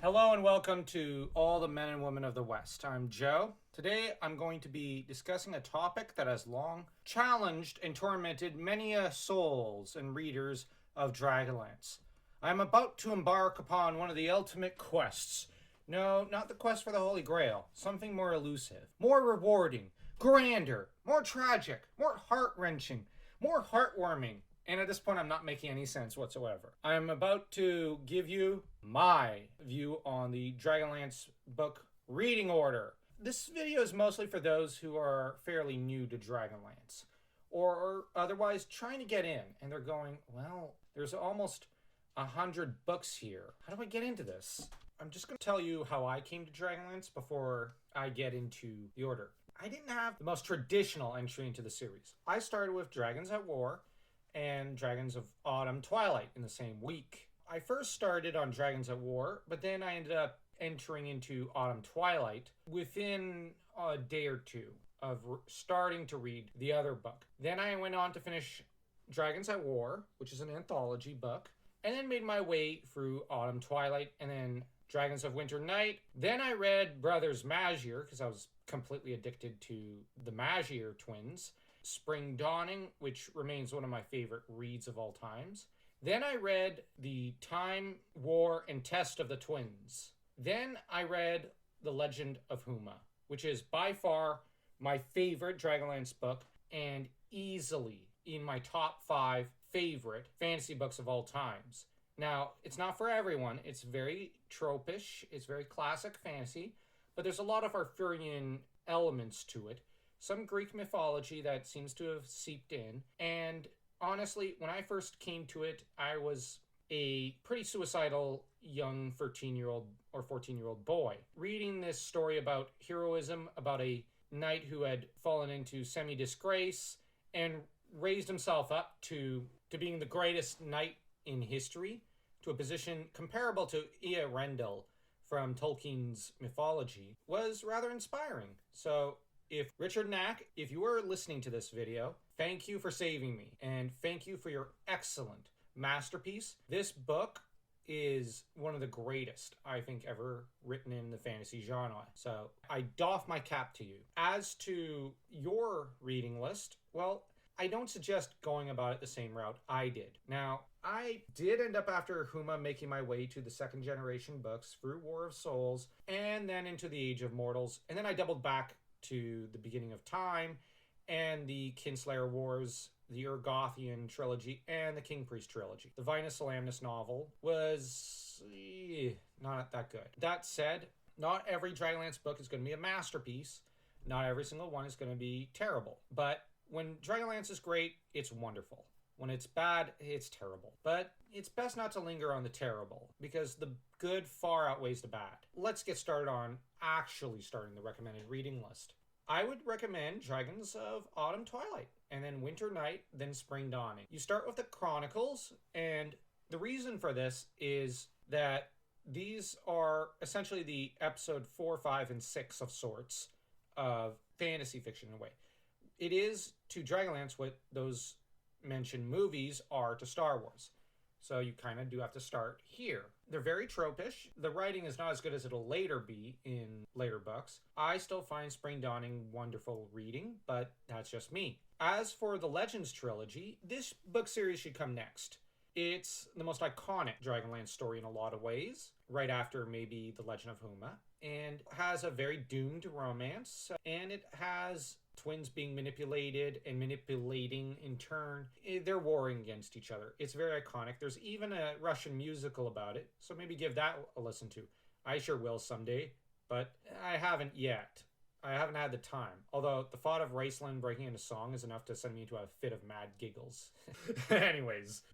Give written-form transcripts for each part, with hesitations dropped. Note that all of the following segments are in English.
Hello and welcome to all the men and women of the West. I'm Joe. Today I'm going to be discussing a topic that has long challenged and tormented many souls and readers of Dragonlance. I am about to embark upon one of the ultimate quests. No, not the quest for the Holy Grail. Something more elusive, more rewarding, grander, more tragic, more heart-wrenching, more heartwarming. And at this point, I'm not making any sense whatsoever. I'm about to give you my view on the Dragonlance book reading order. This video is mostly for those who are fairly new to Dragonlance, or are otherwise trying to get in, and they're going, well, there's almost 100 books here. How do I get into this? I'm just going to tell you how I came to Dragonlance before I get into the order. I didn't have the most traditional entry into the series. I started with Dragons at War and Dragons of Autumn Twilight in the same week. I first started on Dragons at War, but then I ended up entering into Autumn Twilight within a day or two of starting to read the other book. Then I went on to finish Dragons at War, which is an anthology book, and then made my way through Autumn Twilight and then Dragons of Winter Night. Then I read Brothers Magier, because I was completely addicted to the Magier twins. Spring Dawning, which remains one of my favorite reads of all times. Then I read The Time, War, and Test of the Twins. Then I read The Legend of HUMA, which is by far my favorite Dragonlance book and easily in my top 5 favorite fantasy books of all times. Now, it's not for everyone. It's very tropish. It's very classic fantasy, but there's a lot of Arthurian elements to it. Some Greek mythology that seems to have seeped in. And honestly, when I first came to it, I was a pretty suicidal young 13-year-old or 14-year-old boy. Reading this story about heroism, about a knight who had fallen into semi-disgrace and raised himself up to being the greatest knight in history, to a position comparable to Eärendil from Tolkien's mythology, was rather inspiring. So if Richard Knack, if you are listening to this video, thank you for saving me, and thank you for your excellent masterpiece. This book is one of the greatest, I think, ever written in the fantasy genre. So I doff my cap to you. As to your reading list, well, I don't suggest going about it the same route I did. Now, I did end up after HUMA making my way to the second generation books through War of Souls and then into the Age of Mortals, and then I doubled back to the Beginning of Time and the Kinslayer Wars, the Urgothian trilogy, and the King Priest trilogy. The Vinus Solamnus novel was not that good. That said, not every Dragonlance book is going to be a masterpiece. Not every single one is going to be terrible. But when Dragonlance is great, it's wonderful. When it's bad, it's terrible. But it's best not to linger on the terrible, because the good far outweighs the bad. Let's get started on actually starting the recommended reading list. I would recommend Dragons of Autumn Twilight, and then Winter Night, then Spring Dawning. You start with the Chronicles, and the reason for this is that these are essentially the episode 4, 5, and 6 of sorts of fantasy fiction in a way. It is to Dragonlance what those mentioned movies are to Star Wars. So you kind of do have to start here. They're very tropish. The writing is not as good as it'll later be in later books. I still find Spring Dawning wonderful reading, but that's just me. As for the Legends trilogy, this book series should come next. It's the most iconic Dragonlance story in a lot of ways, right after maybe The Legend of HUMA, and has a very doomed romance, and it has twins being manipulated and manipulating in turn. They're warring against each other. It's very iconic. There's even a Russian musical about it, so maybe give that a listen to. I sure will someday, but I haven't yet. I haven't had the time. Although the thought of Raceland breaking into song is enough to send me into a fit of mad giggles. Anyways,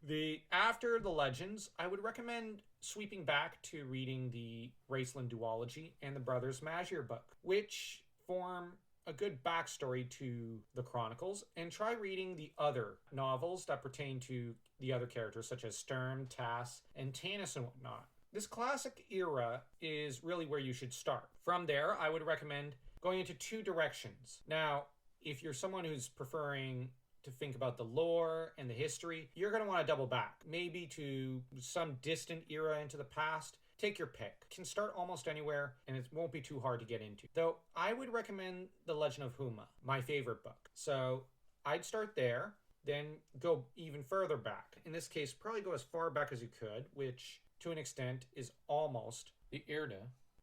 after the Legends, I would recommend sweeping back to reading the Raceland duology and the Brothers Magier book, which form a good backstory to the Chronicles, and try reading the other novels that pertain to the other characters, such as Sturm, Tass, and Tanis and whatnot. This classic era is really where you should start. From there, I would recommend going into 2 directions. Now, if you're someone who's preferring to think about the lore and the history, you're going to want to double back, maybe to some distant era into the past, take your pick. You can start almost anywhere, and it won't be too hard to get into. Though I would recommend The Legend of HUMA, my favorite book. So I'd start there, then go even further back. In this case, probably go as far back as you could, which to an extent is almost the Irda,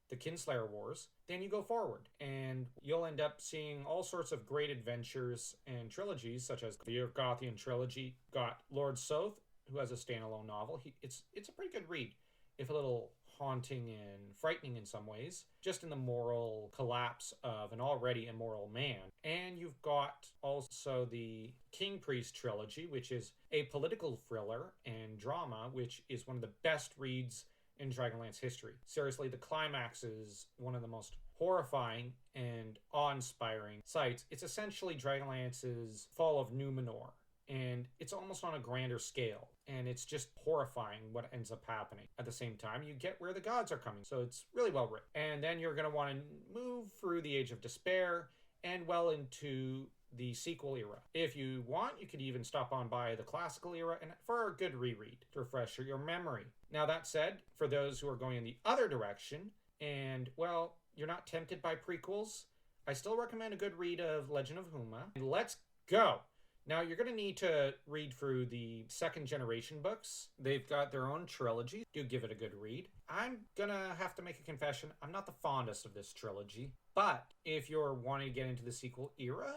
the Kinslayer Wars. Then you go forward, and you'll end up seeing all sorts of great adventures and trilogies, such as the Urgothian trilogy. Got Lord Soth, who has a standalone novel. It's a pretty good read, if a little haunting and frightening in some ways, just in the moral collapse of an already immoral man. And you've got also the King Priest trilogy, which is a political thriller and drama, which is one of the best reads in Dragonlance history. Seriously, the climax is one of the most horrifying and awe-inspiring sights. It's essentially Dragonlance's fall of Numenor, and it's almost on a grander scale, and it's just horrifying what ends up happening. At the same time, you get where the gods are coming, so it's really well written. And then you're going to want to move through the Age of Despair and well into the sequel era. If you want, you could even stop on by the classical era and for a good reread to refresh your memory. Now, that said, for those who are going in the other direction and, well, you're not tempted by prequels, I still recommend a good read of Legend of HUMA. And let's go! Now, you're going to need to read through the second generation books. They've got their own trilogy. Do give it a good read. I'm going to have to make a confession. I'm not the fondest of this trilogy. But if you're wanting to get into the sequel era,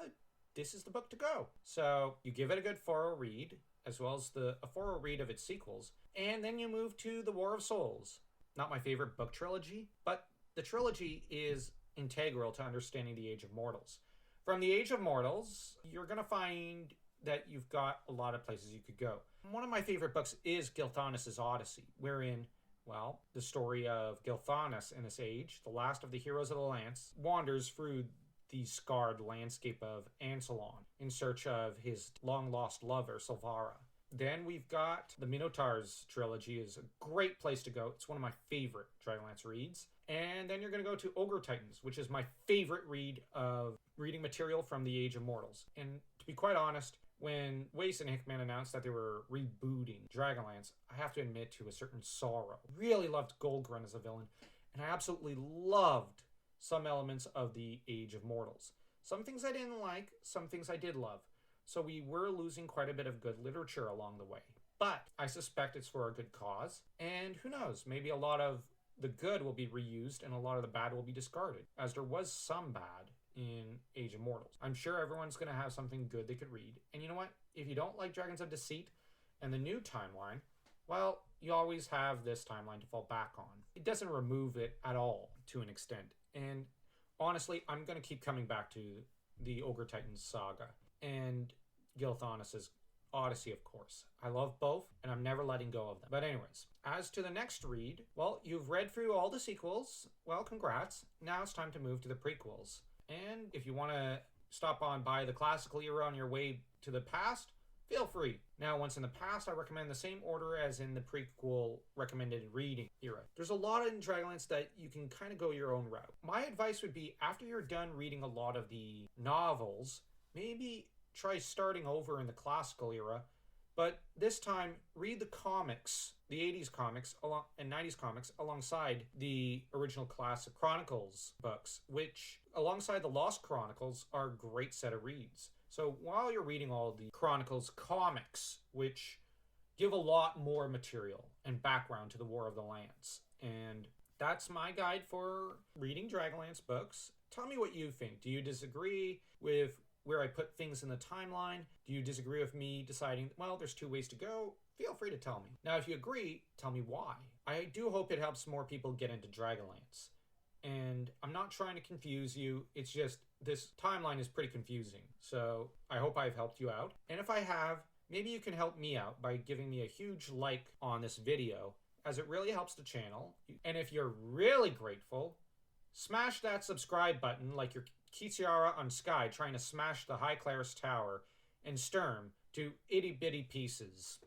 this is the book to go. So you give it a good thorough read, as well as a thorough read of its sequels. And then you move to The War of Souls. Not my favorite book trilogy, but the trilogy is integral to understanding the Age of Mortals. From the Age of Mortals, you're going to find that you've got a lot of places you could go. One of my favorite books is Gilthanas' Odyssey, wherein, well, the story of Gilthanas in this age, the last of the heroes of the Lance, wanders through the scarred landscape of Ansalon in search of his long-lost lover, Silvara. Then we've got the Minotaurs trilogy is a great place to go. It's one of my favorite Dragonlance reads. And then you're going to go to Ogre Titans, which is my favorite read of reading material from the Age of Mortals. And to be quite honest, when Weiss and Hickman announced that they were rebooting Dragonlance, I have to admit to a certain sorrow. Really loved Goldgrun as a villain, and I absolutely loved some elements of the Age of Mortals. Some things I didn't like, some things I did love. So we were losing quite a bit of good literature along the way. But I suspect it's for a good cause, and who knows, maybe a lot of the good will be reused and a lot of the bad will be discarded, as there was some bad in Age of Mortals. I'm sure everyone's going to have something good they could read. And you know what? If you don't like Dragons of Deceit and the new timeline, well, you always have this timeline to fall back on. It doesn't remove it at all to an extent. And honestly, I'm going to keep coming back to the Ogre Titans saga and Gilthanas' Odyssey, of course. I love both, and I'm never letting go of them. But anyways, as to the next read, well, you've read through all the sequels. Well, congrats. Now it's time to move to the prequels. And if you want to stop on by the classical era on your way to the past, feel free. Now, once in the past, I recommend the same order as in the prequel recommended reading era. There's a lot in Dragonlance that you can kind of go your own route. My advice would be, after you're done reading a lot of the novels, maybe try starting over in the classical era, but this time read the comics, the 80s comics and 90s comics alongside the original classic Chronicles books, which alongside the Lost Chronicles are a great set of reads. So while you're reading all the Chronicles comics, which give a lot more material and background to the War of the Lance, and that's my guide for reading Dragonlance books. Tell me what you think. Do you disagree with where I put things in the timeline? Do you disagree with me deciding, well, there's two ways to go? Feel free to tell me. Now, if you agree, tell me why. I do hope it helps more people get into Dragonlance. And I'm not trying to confuse you. It's just this timeline is pretty confusing. So I hope I've helped you out. And if I have, maybe you can help me out by giving me a huge like on this video, as it really helps the channel. And if you're really grateful, smash that subscribe button like you're Kitiara on Sky trying to smash the High Claris Tower and Sturm to itty-bitty pieces.